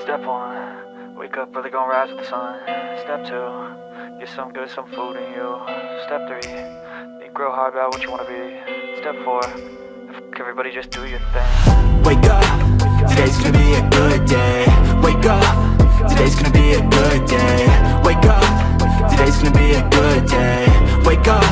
Step 1, wake up early, gonna rise with the sun. Step 2, get some good, some food in you. Step 3, think real hard about what you wanna be. Step 4, everybody just do your thing. Wake up, today's gonna be a good day. Wake up, today's gonna be a good day. Wake up, today's gonna be a good day. Wake up,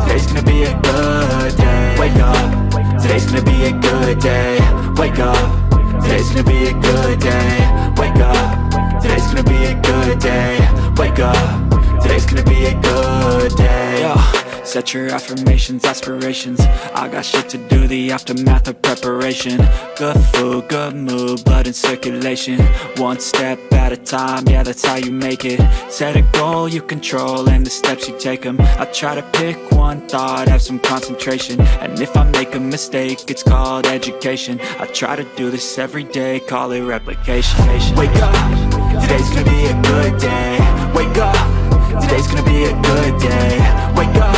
today's gonna be a good day. Wake up, today's gonna be a good day. Wake up, today's gonna be a good day. Wake up, today's gonna be a good day. Wake up, today's gonna be a good day. Yo, set your affirmations, aspirations. I got shit to do, the aftermath of preparation. Good food, good mood, blood in circulation. One step at a time, yeah, that's how you make it. Set a goal you control and the steps you take them. I try to pick one thought, have some concentration. And if I make a mistake, it's called education. I try to do this every day, call it replication. Wake up, today's gonna be a good day. Wake up, today's gonna be a good day. Wake up,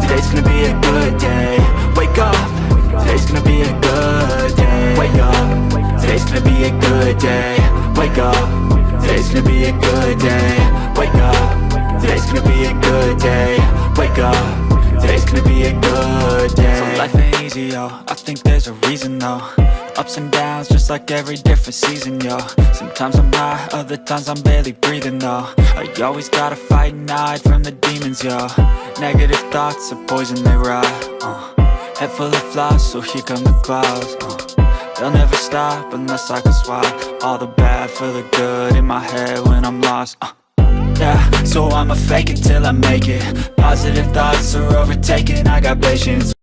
today's gonna be a good day. Wake up, today's gonna be a good day. Wake up, today's gonna be a good day. Wake up, today's gonna be a good day. Wake up, today's gonna be a good day. Wake up, today's gonna be a good day. So life ain't easy, yo, I think there's a reason though. Ups and downs, just like every different season, yo. Sometimes I'm high, other times I'm barely breathing, though. You always gotta fight and hide from the demons, yo. Negative thoughts are poison, they rot. Head full of flies, so here come the clouds. They'll never stop unless I can swap all the bad for the good in my head when I'm lost. Yeah, so I'ma fake it till I make it. Positive thoughts are overtaken, I got patience.